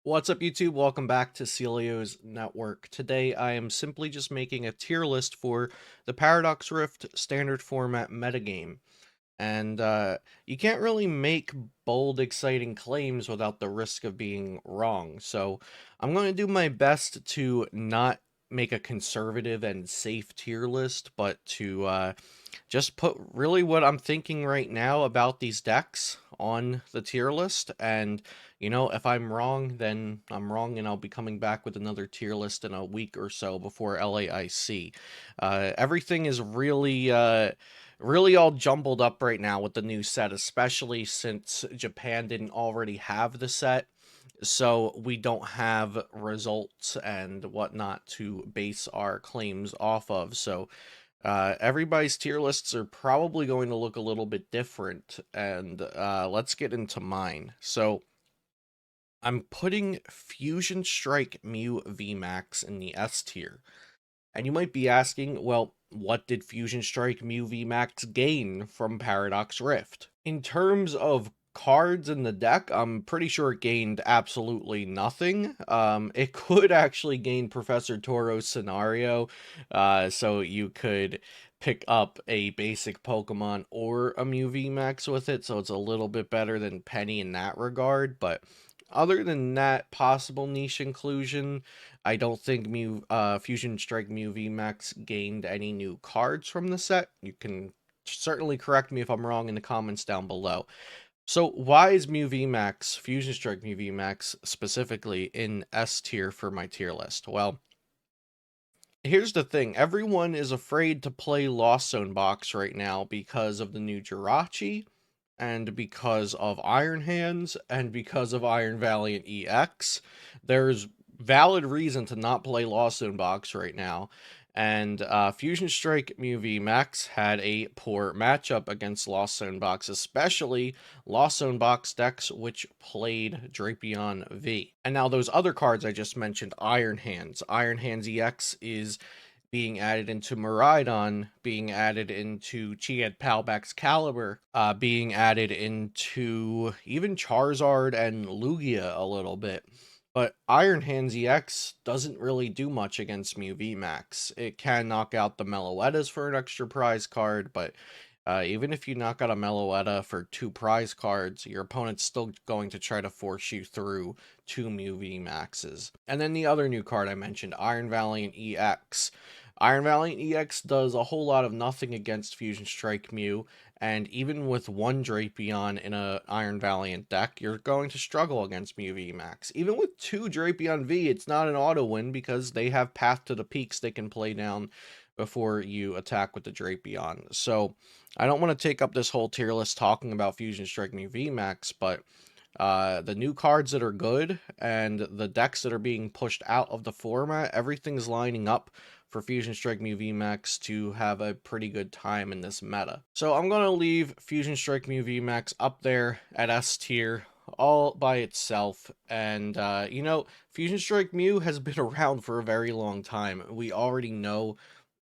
What's up, YouTube? Welcome back to Celio's Network. Today, I am simply just making a tier list for the Paradox Rift standard format metagame. And you can't really make bold, exciting claims without the risk of being wrong. So I'm going to do my best to not make a conservative and safe tier list, but to just put really what I'm thinking right now about these decks on the tier list. And, if I'm wrong, then I'm wrong, and I'll be coming back with another tier list in a week or so before LAIC. Everything is really all jumbled up right now with the new set, especially since Japan didn't already have the set. So we don't have results and whatnot to base our claims off of. So everybody's tier lists are probably going to look a little bit different, and let's get into mine. So I'm putting Fusion Strike Mew VMAX in the S tier. And you might be asking, well, what did Fusion Strike Mew VMAX gain from Paradox Rift? In terms of cards in the deck, I'm pretty sure it gained absolutely nothing. It could actually gain Professor Toro's scenario, so you could pick up a basic Pokemon or a Mew VMAX with it, so it's a little bit better than Penny in that regard, but other than that possible niche inclusion, I don't think Fusion Strike Mew VMAX gained any new cards from the set. You can certainly correct me if I'm wrong in the comments down below. So why is Fusion Strike Mew VMAX specifically in S tier for my tier list? Well, here's the thing. Everyone is afraid to play Lost Zone Box right now because of the new Jirachi, and because of Iron Hands, and because of Iron Valiant EX. There's valid reason to not play Lost Zone Box right now. And Fusion Strike Mew VMAX had a poor matchup against Lost Zone Box, especially Lost Zone Box decks which played Drapion V. And now those other cards I just mentioned, Iron Hands. Iron Hands EX is being added into Miraidon, being added into Chen-Pao Caliber, being added into even Charizard and Lugia a little bit. But Iron Hands EX doesn't really do much against Mew VMAX. It can knock out the Meloettas for an extra prize card, but even if you knock out a Meloetta for 2 prize cards, your opponent's still going to try to force you through 2 Mew VMAXs. And then the other new card I mentioned, Iron Valiant EX. Iron Valiant EX does a whole lot of nothing against Fusion Strike Mew, and even with one Drapion in a Iron Valiant deck, you're going to struggle against Mew VMAX. Even with 2 Drapion V, it's not an auto win because they have Path to the Peaks they can play down before you attack with the Drapion. So I don't want to take up this whole tier list talking about Fusion Strike Mew VMAX, but the new cards that are good and the decks that are being pushed out of the format, everything's lining up for Fusion Strike Mew VMAX to have a pretty good time in this meta. So I'm going to leave Fusion Strike Mew VMAX up there at S tier all by itself. And, Fusion Strike Mew has been around for a very long time. We already know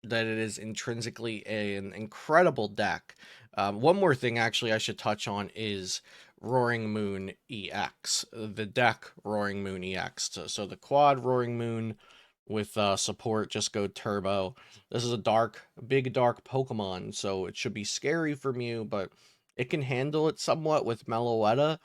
that it is intrinsically an incredible deck. One more thing, actually, I should touch on is Roaring Moon EX, the deck Roaring Moon EX. So the quad Roaring Moon with support, just go turbo. This is a big dark Pokemon, so it should be scary for Mew, but it can handle it somewhat with Meloetta.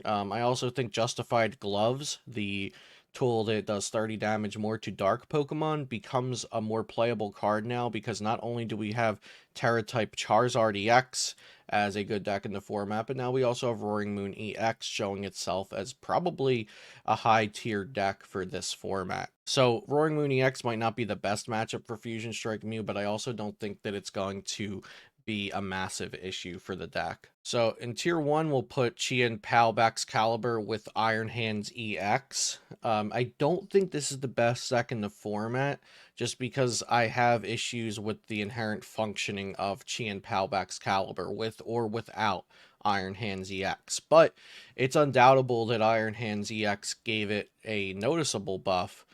I also think Justified Gloves, the tool that does 30 damage more to dark Pokemon, becomes a more playable card now, because not only do we have Terra-type Charizard EX as a good deck in the format, but now we also have Roaring Moon EX showing itself as probably a high-tier deck for this format. So Roaring Moon EX might not be the best matchup for Fusion Strike Mew, but I also don't think that it's going to be a massive issue for the deck. So in tier 1, we'll put Chen-Pao Caliber with Iron Hands EX. I don't think this is the best deck in the format, just because I have issues with the inherent functioning of Chen-Pao Caliber with or without Iron Hands EX. But it's undoubtable that Iron Hands EX gave it a noticeable buff,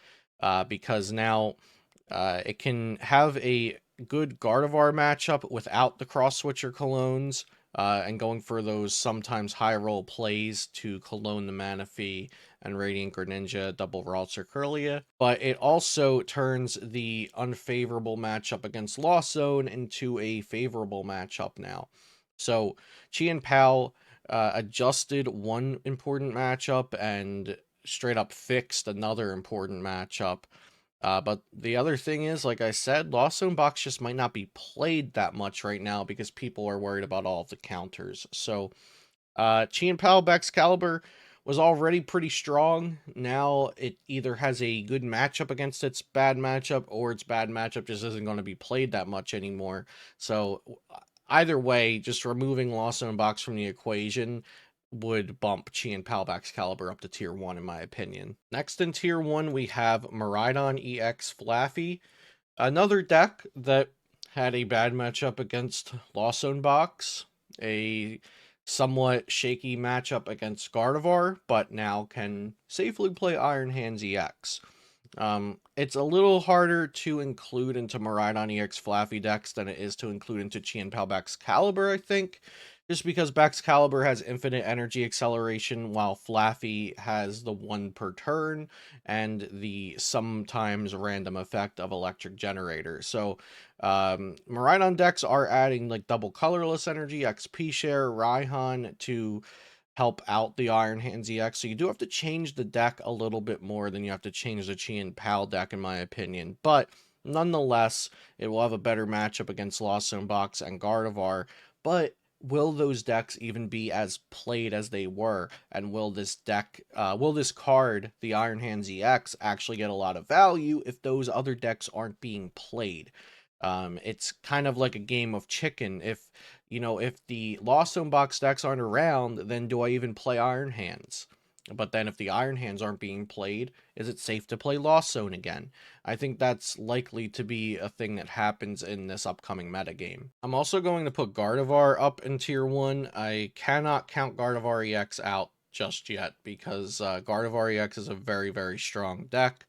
because now it can have a good Gardevoir matchup without the cross switcher clones, and going for those sometimes high roll plays to clone the Manaphy and Radiant Greninja double Ralts or Kirlia, but it also turns the unfavorable matchup against Lost Zone into a favorable matchup now. So Chen-Pao adjusted one important matchup and straight up fixed another important matchup. But the other thing is, like I said, Lost Zone Box just might not be played that much right now because people are worried about all of the counters. So Chen-Pao Excalibur was already pretty strong. Now it either has a good matchup against its bad matchup, or its bad matchup just isn't going to be played that much anymore. So either way, just removing Lost Zone Box from the equation would bump Chen-Pao Excalibur up to tier 1 in my opinion. Next in tier 1 we have Miraidon EX Flaffy, another deck that had a bad matchup against Lost Zone Box, a somewhat shaky matchup against Gardevoir, but now can safely play Iron Hands EX. It's a little harder to include into Miraidon EX Flaffy decks than it is to include into Chen-Pao Excalibur, I think. Just because Excalibur has infinite energy acceleration, while Flaffy has the one per turn and the sometimes random effect of Electric Generator. So, Miraidon decks are adding like double colorless energy, XP share, Raihan to help out the Iron Hands EX. So you do have to change the deck a little bit more than you have to change the Chen-Pao deck, in my opinion. But nonetheless, it will have a better matchup against Lost Zone Box and Gardevoir. But will those decks even be as played as they were? And will this card, the Iron Hands EX, actually get a lot of value if those other decks aren't being played? It's kind of like a game of chicken. If the Lost Zone Box decks aren't around, then do I even play Iron Hands? But then if the Iron Hands aren't being played, is it safe to play Lost Zone again? I think that's likely to be a thing that happens in this upcoming metagame. I'm also going to put Gardevoir up in tier 1. I cannot count Gardevoir EX out just yet because Gardevoir EX is a very, very strong deck.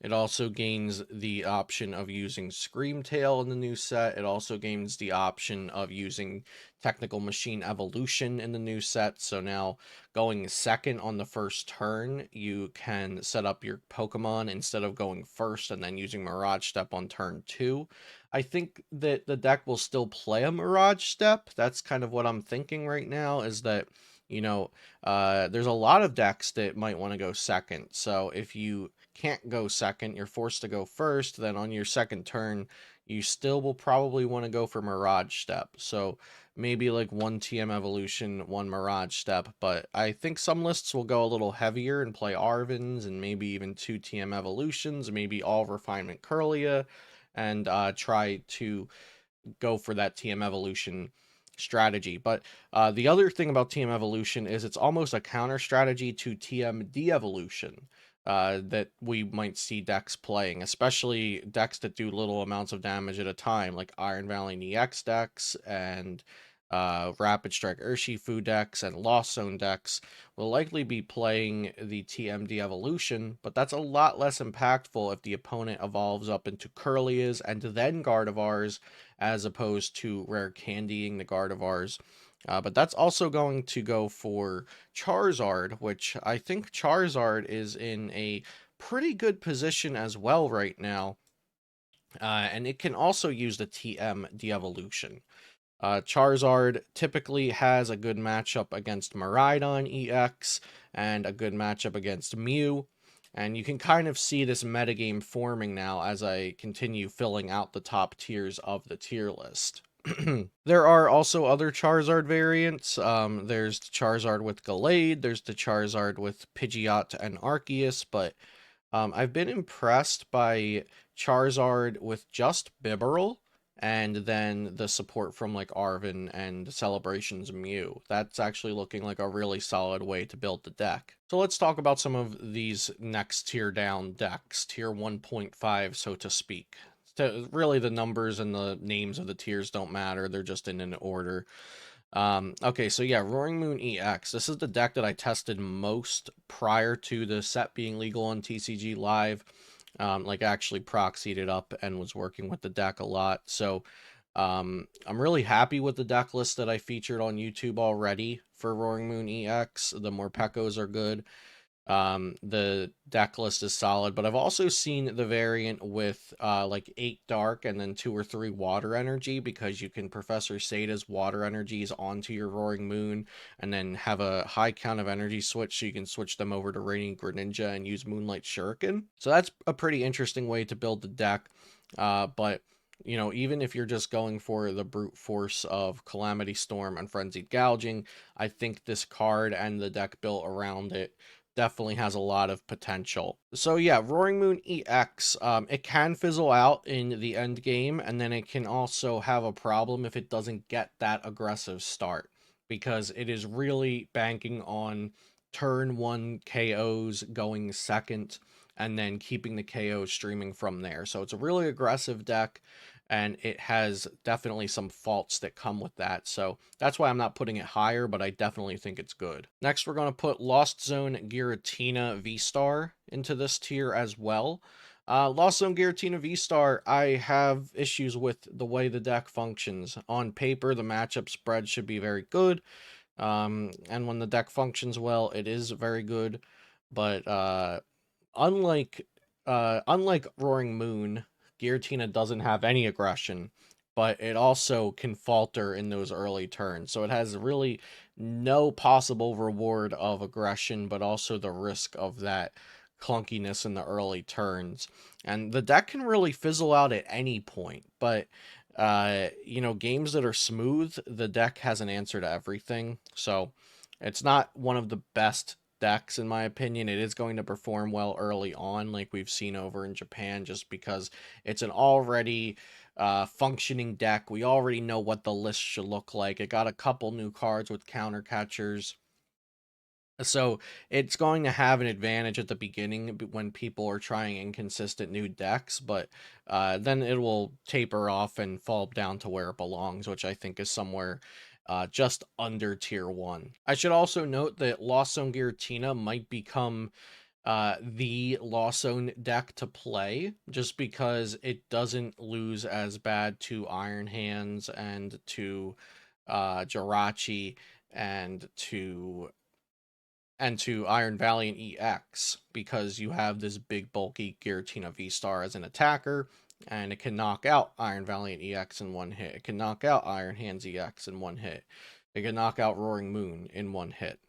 It also gains the option of using Screamtail in the new set. It also gains the option of using Technical Machine Evolution in the new set. So now going second on the first turn, you can set up your Pokemon instead of going first and then using Mirage Step on turn 2. I think that the deck will still play a Mirage Step. That's kind of what I'm thinking right now, is that there's a lot of decks that might want to go second. So if you can't go second, you're forced to go first, then on your second turn, you still will probably want to go for Mirage Step. So maybe like one TM Evolution, one Mirage Step, but I think some lists will go a little heavier and play Arvins and maybe even two TM Evolutions, maybe all Refinement Curlia, and try to go for that TM Evolution strategy. But the other thing about TM Evolution is it's almost a counter strategy to TM De-Evolution that we might see decks playing, especially decks that do little amounts of damage at a time, like Iron Valiant EX decks and Rapid Strike Urshifu decks and Lost Zone decks will likely be playing the TMD Evolution, but that's a lot less impactful if the opponent evolves up into Curlias and then Gardevoirs, as opposed to rare candying the Gardevoirs. But that's also going to go for Charizard, which I think Charizard is in a pretty good position as well right now. And it can also use the TM De-Evolution. Charizard typically has a good matchup against Miraidon EX and a good matchup against Mew. And you can kind of see this metagame forming now as I continue filling out the top tiers of the tier list. There are also other Charizard variants. There's the Charizard with Gallade, there's the Charizard with Pidgeot and Arceus, but I've been impressed by Charizard with just Bibarel, and then the support from like Arven and Celebrations Mew. That's actually looking like a really solid way to build the deck. So let's talk about some of these next tier down decks, tier 1.5, so to speak. Really, the numbers and the names of the tiers don't matter, they're just in an order. Okay, so yeah, Roaring Moon EX. This is the deck that I tested most prior to the set being legal on TCG Live. Like actually proxied it up and was working with the deck a lot. So I'm really happy with the deck list that I featured on YouTube already for Roaring Moon EX. The Morpekos are good. The deck list is solid, but I've also seen the variant with like 8 dark and then 2 or 3 water energy, because you can Professor Sada's water energies onto your Roaring Moon and then have a high count of energy switch, so you can switch them over to Radiant Greninja and use Moonlight Shuriken. So that's a pretty interesting way to build the deck. But you know, even if you're just going for the brute force of Calamity Storm and Frenzied Gouging, I think this card and the deck built around it definitely has a lot of potential. So yeah, Roaring Moon EX, it can fizzle out in the end game, and then it can also have a problem if it doesn't get that aggressive start, because it is really banking on turn 1 KOs going second, and then keeping the KO streaming from there. So it's a really aggressive deck, and it has definitely some faults that come with that. So that's why I'm not putting it higher, but I definitely think it's good. Next, we're going to put Lost Zone Giratina V-Star into this tier as well. Lost Zone Giratina V-Star, I have issues with the way the deck functions. On paper, the matchup spread should be very good, and when the deck functions well, it is very good, but unlike unlike Roaring Moon, Giratina doesn't have any aggression, but it also can falter in those early turns. So it has really no possible reward of aggression, but also the risk of that clunkiness in the early turns. And the deck can really fizzle out at any point, but you know, games that are smooth, the deck has an answer to everything. So it's not one of the best decks, in my opinion. It is going to perform well early on, like we've seen over in Japan, just because it's an already functioning deck. We already know what the list should look like. It got a couple new cards with counter catchers, so it's going to have an advantage at the beginning when people are trying inconsistent new decks, but then it will taper off and fall down to where it belongs, which I think is somewhere just under tier 1. I should also note that Lost Zone Giratina might become the Lost Zone deck to play, just because it doesn't lose as bad to Iron Hands and to Jirachi and to Iron Valiant EX, because you have this big bulky Giratina V-Star as an attacker, and it can knock out Iron Valiant EX in one hit. It can knock out Iron Hands EX in one hit. It can knock out Roaring Moon in one hit.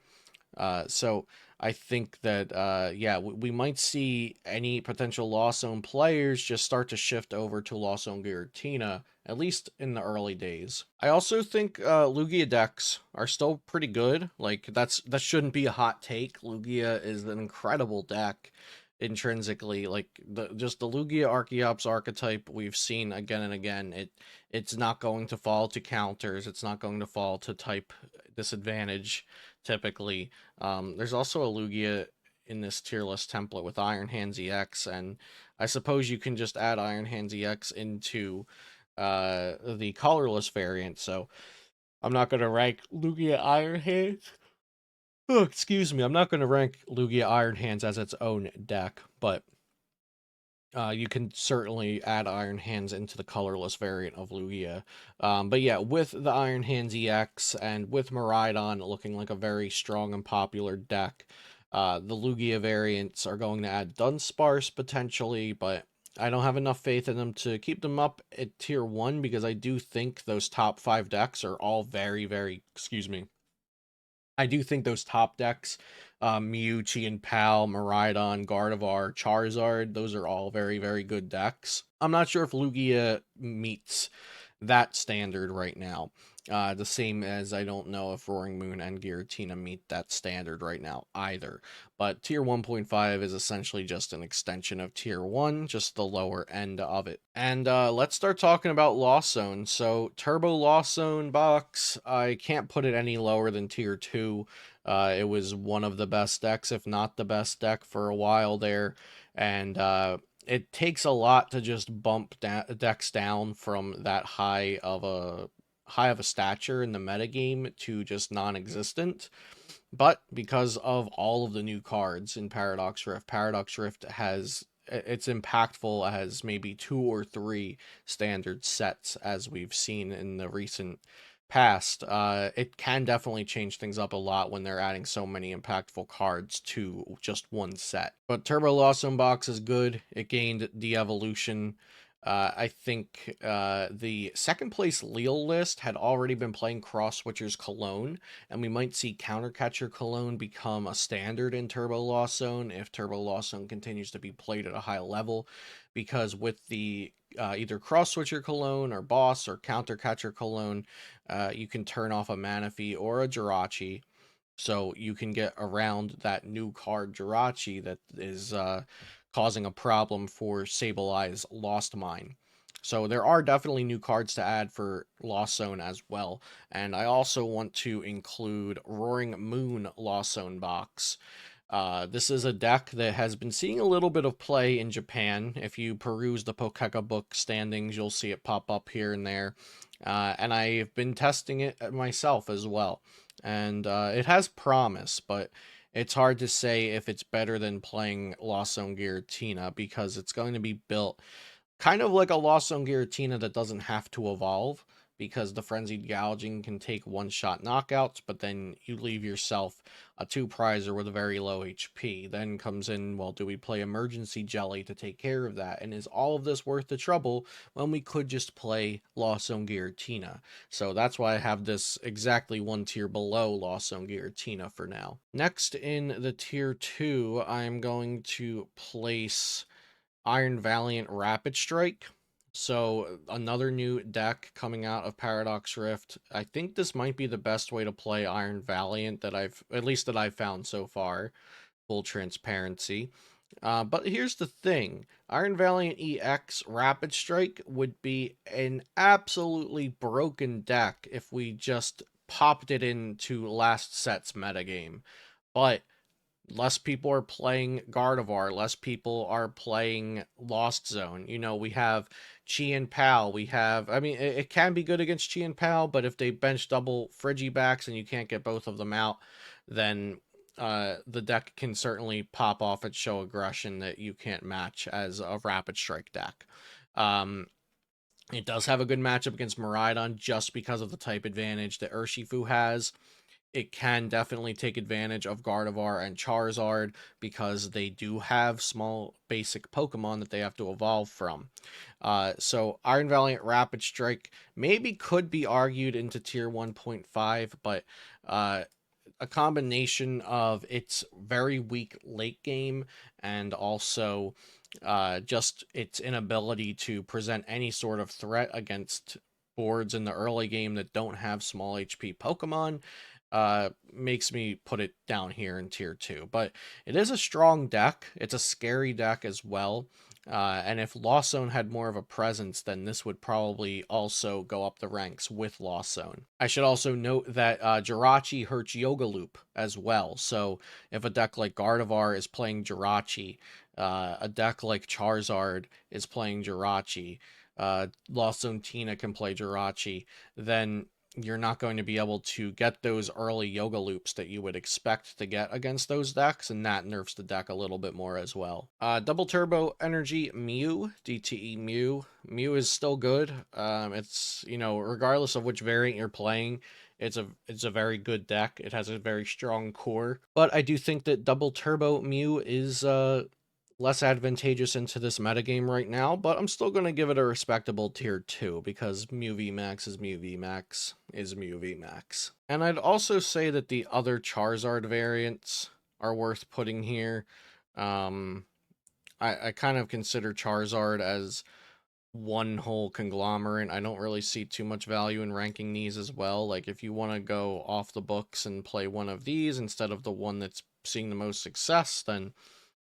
So I think that, yeah, we might see any potential Lost Zone players just start to shift over to Lost Zone Giratina, at least in the early days. I also think Lugia decks are still pretty good. Like, that shouldn't be a hot take. Lugia is an incredible deck intrinsically. Like, just the Lugia Archeops archetype we've seen again and again. It's not going to fall to counters. It's not going to fall to type disadvantage typically. There's also a Lugia in this tier list template with Iron Hands EX, and I suppose you can just add Iron Hands EX into the colorless variant. So I'm not going to rank Lugia Iron Hands. Oh, excuse me. I'm not going to rank Lugia Iron Hands as its own deck, but you can certainly add Iron Hands into the colorless variant of Lugia. But yeah, with the Iron Hands EX and with Miraidon looking like a very strong and popular deck, the Lugia variants are going to add Dunsparce potentially, but I don't have enough faith in them to keep them up at tier 1, because I do think those top 5 decks are all very, very, excuse me, I do think those top decks, Mew, Chen-Pao, Miraidon, Gardevoir, Charizard, those are all very, very good decks. I'm not sure if Lugia meets that standard right now. The same as I don't know if Roaring Moon and Giratina meet that standard right now either. But Tier 1.5 is essentially just an extension of Tier 1, just the lower end of it. And let's start talking about Lost Zone. So Turbo Lost Zone box, I can't put it any lower than Tier 2. It was one of the best decks, if not the best deck for a while there. And it takes a lot to just bump decks down from that high of a stature in the metagame to just non-existent. But because of all of the new cards in Paradox Rift has it's impactful as maybe 2 or 3 standard sets, as we've seen in the recent past, it can definitely change things up a lot when they're adding so many impactful cards to just one set. But Turbo Lost Box is good. It gained de-evolution. I think the second place Leal list had already been playing Cross Switcher's Cologne, and we might see Countercatcher Cologne become a standard in Turbo Lost Zone if Turbo Lost Zone continues to be played at a high level, because with the either Cross Switcher Cologne or Boss or Countercatcher Cologne, you can turn off a Manaphy or a Jirachi, so you can get around that new card Jirachi that is causing a problem for Sableye's Lost Mine. So there are definitely new cards to add for Lost Zone as well. And I also want to include Roaring Moon Lost Zone box. This is a deck that has been seeing a little bit of play in Japan. If you peruse the Pokeka book standings, you'll see it pop up here and there. And I've been testing it myself as well. And it has promise, but it's hard to say if it's better than playing Lost Zone Giratina, because it's going to be built kind of like a Lost Zone Giratina that doesn't have to evolve, because the Frenzied Gouging can take one-shot knockouts, but then you leave yourself a 2-prizer with a very low HP. Then comes in, well, do we play Emergency Jelly to take care of that? And is all of this worth the trouble when we could just play Lost Zone Giratina? So that's why I have this exactly one tier below Lost Zone Giratina for now. Next in the tier 2, I'm going to place Iron Valiant Rapid Strike. So another new deck coming out of Paradox Rift. I think this might be the best way to play Iron Valiant that I've found so far. Full transparency. But here's the thing. Iron Valiant EX Rapid Strike would be an absolutely broken deck if we just popped it into last set's metagame. But less people are playing Gardevoir, less people are playing Lost Zone. You know, we have Chen-Pao, I mean, it can be good against Chen-Pao, but if they bench double Frigibacks and you can't get both of them out, then the deck can certainly pop off and show aggression that you can't match as a Rapid Strike deck. It does have a good matchup against Miraidon just because of the type advantage that Urshifu has. It can definitely take advantage of Gardevoir and Charizard because they do have small basic Pokemon that they have to evolve from. So Iron Valiant Rapid Strike maybe could be argued into tier 1.5, but a combination of its very weak late game and also just its inability to present any sort of threat against boards in the early game that don't have small HP Pokemon makes me put it down here in tier 2. But it is a strong deck. It's a scary deck as well. And if Lost Zone had more of a presence, then this would probably also go up the ranks with Lost Zone. I should also note that Jirachi hurts Yoga Loop as well. So if a deck like Gardevoir is playing Jirachi, a deck like Charizard is playing Jirachi, Lost Zone Tina can play Jirachi, then you're not going to be able to get those early yoga loops that you would expect to get against those decks, and that nerfs the deck a little bit more as well. Double Turbo Energy Mew, DTE Mew. Mew is still good. It's, you know, regardless of which variant you're playing, it's a very good deck. It has a very strong core. But I do think that Double Turbo Mew is less advantageous into this metagame right now, but I'm still going to give it a respectable tier 2 because Mew VMAX is Mew VMAX is Mew VMAX. And I'd also say that the other Charizard variants are worth putting here. I kind of consider Charizard as one whole conglomerate. I don't really see too much value in ranking these as well. Like, if you want to go off the books and play one of these instead of the one that's seeing the most success, then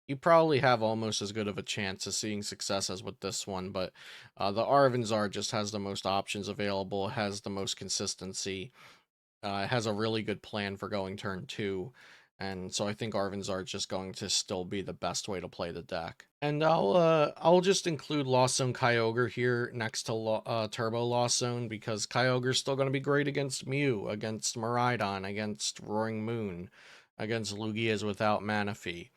you probably have almost as good of a chance of seeing success as with this one, but the Arvinzar just has the most options available, has the most consistency, has a really good plan for going turn 2, and so I think Arvinzar is just going to still be the best way to play the deck. And I'll just include Lost Zone Kyogre here next to Turbo Lost Zone, because Kyogre's still going to be great against Mew, against Miraidon, against Roaring Moon, against Lugias without Manaphy.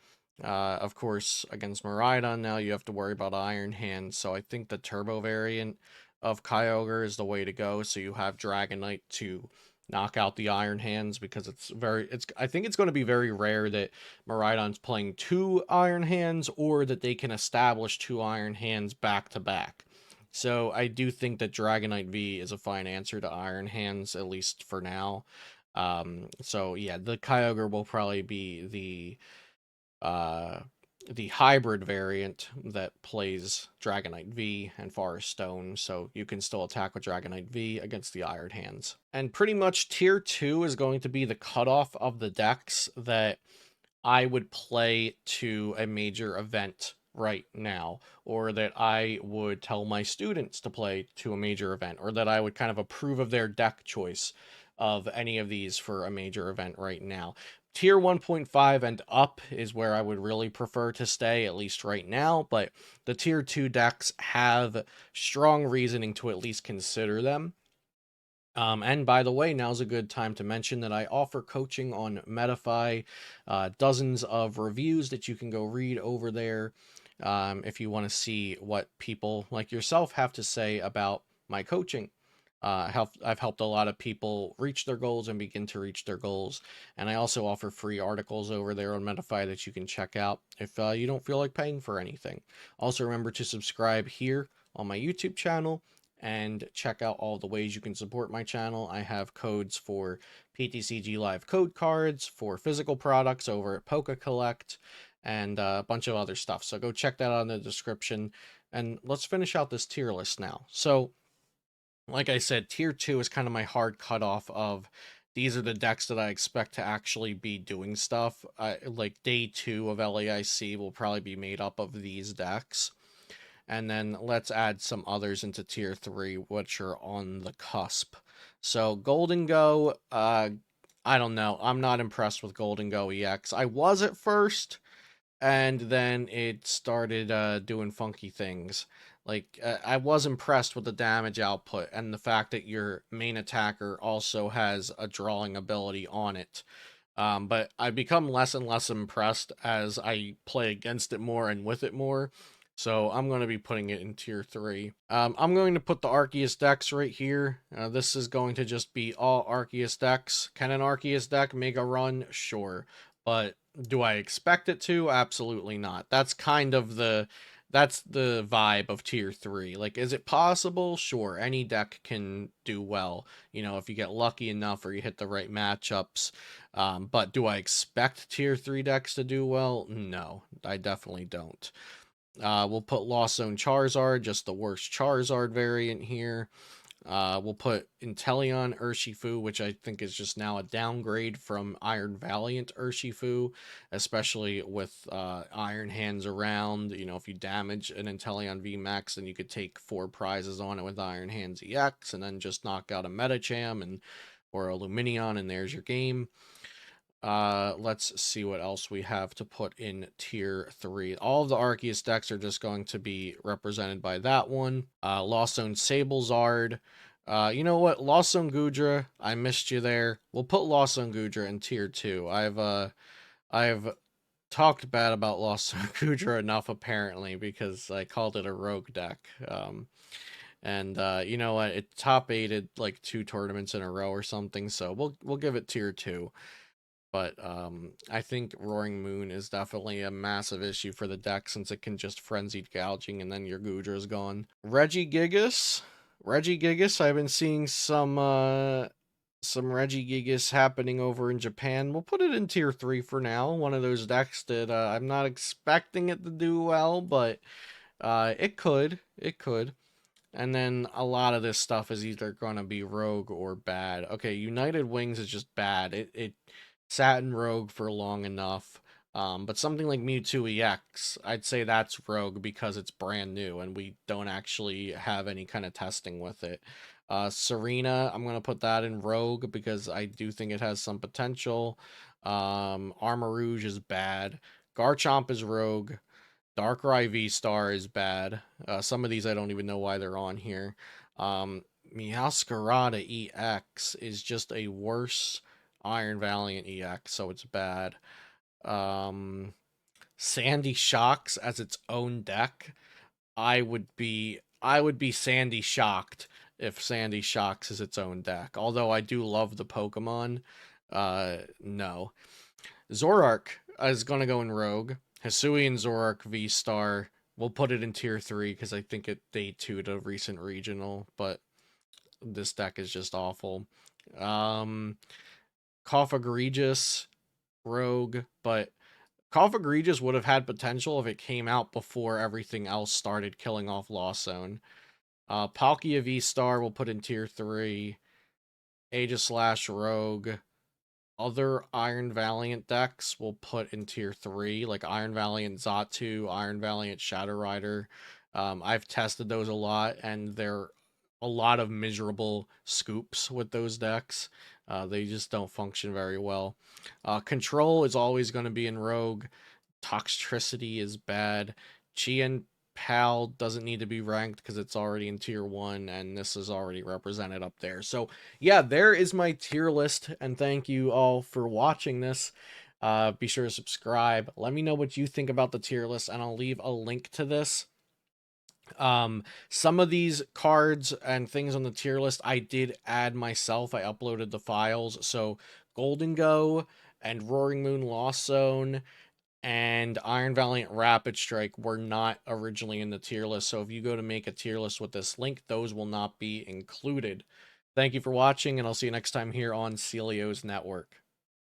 Of course, against Miraidon now you have to worry about Iron Hand, so I think the Turbo variant of Kyogre is the way to go. So you have Dragonite to knock out the Iron Hands, because I think it's going to be very rare that Miraidon's playing two Iron Hands, or that they can establish two Iron Hands back to back. So I do think that Dragonite V is a fine answer to Iron Hands, at least for now. So yeah, the Kyogre will probably be uh, the hybrid variant that plays Dragonite V and Forest Stone, so you can still attack with Dragonite V against the Iron Hands. And pretty much Tier 2 is going to be the cutoff of the decks that I would play to a major event right now, or that I would tell my students to play to a major event, or that I would kind of approve of their deck choice of any of these for a major event right now. Tier 1.5 and up is where I would really prefer to stay, at least right now, but the Tier 2 decks have strong reasoning to at least consider them. And by the way, now's a good time to mention that I offer coaching on Metafy, dozens of reviews that you can go read over there, if you want to see what people like yourself have to say about my coaching. I've helped a lot of people reach their goals and begin to reach their goals. And I also offer free articles over there on Metafy that you can check out if you don't feel like paying for anything. Also, remember to subscribe here on my YouTube channel and check out all the ways you can support my channel. I have codes for PTCG Live code cards, for physical products over at Poke Collect, and a bunch of other stuff. So go check that out in the description. And let's finish out this tier list now. So, like I said, tier 2 is kind of my hard cutoff of these are the decks that I expect to actually be doing stuff. Like day 2 of LAIC will probably be made up of these decks. And then let's add some others into tier 3, which are on the cusp. So Golden Go, I don't know. I'm not impressed with Golden Go EX. I was at first, and then it started doing funky things. Like, I was impressed with the damage output and the fact that your main attacker also has a drawing ability on it. But I become less and less impressed as I play against it more and with it more. So I'm going to be putting it in tier 3. I'm going to put the Arceus decks right here. This is going to just be all Arceus decks. Can an Arceus deck make a run? Sure. But do I expect it to? Absolutely not. That's the vibe of tier 3. Like, is it possible? Sure. Any deck can do well, if you get lucky enough or you hit the right matchups. But do I expect tier 3 decks to do well? No, I definitely don't. We'll put Lost Zone Charizard, just the worst Charizard variant here. We'll put Inteleon Urshifu, which I think is just now a downgrade from Iron Valiant Urshifu, especially with Iron Hands around. If you damage an Inteleon VMAX, then you could take 4 prizes on it with Iron Hands EX, and then just knock out a Medicham or a Luminion, and there's your game. Let's see what else we have to put in tier 3. All of the Arceus decks are just going to be represented by that one. Lost Zone Sablezard. You know what? Lost Zone Goodra, I missed you there. We'll put Lost Zone Goodra in tier 2. I've talked bad about Lost Zone Goodra enough, apparently, because I called it a rogue deck. And you know what? It top 8'd like 2 tournaments in a row or something, so we'll give it tier 2. But I think Roaring Moon is definitely a massive issue for the deck, since it can just frenzied gouging and then your Goodra is gone. Regigigas, I've been seeing some Regigigas happening over in Japan. We'll put it in tier 3 for now. One of those decks that I'm not expecting it to do well, but it could. And then a lot of this stuff is either going to be rogue or bad. Okay, United Wings is just bad. It sat in rogue for long enough. But something like Mewtwo EX, I'd say that's rogue because it's brand new and we don't actually have any kind of testing with it. Serena, I'm going to put that in rogue because I do think it has some potential. Armarouge is bad. Garchomp is rogue. Darkrai V-Star is bad. Some of these I don't even know why they're on here. Meowscarada EX is just a worse Iron Valiant EX, so it's bad. Sandy Shocks as its own deck, I would be I would be Sandy shocked if Sandy Shocks is its own deck. Although I do love the Pokemon. No. Zoroark is gonna go in Rogue. Hisuian Zoroark V-Star. We'll put it in tier 3 because I think it day 2 to recent regional, but this deck is just awful. Cough Egregious, Rogue, but Cough Egregious would have had potential if it came out before everything else started killing off Lost Zone. Palkia V-Star will put in tier 3. Aegislash Rogue. Other Iron Valiant decks will put in tier 3, like Iron Valiant Zatu, Iron Valiant Shadow Rider. I've tested those a lot, and they're a lot of miserable scoops with those decks. They just don't function very well. Control is always going to be in Rogue. Toxtricity is bad. Chen-Pao doesn't need to be ranked because it's already in tier 1, and this is already represented up there. So, yeah, there is my tier list, and thank you all for watching this. Be sure to subscribe. Let me know what you think about the tier list, and I'll leave a link to this. Some of these cards and things on the tier list I did add myself. I uploaded the files. So Golden Go and Roaring Moon Lost Zone and Iron Valiant Rapid Strike were not originally in the tier list. So if you go to make a tier list with this link, those will not be included. Thank you for watching, and I'll see you next time here on Celio's Network.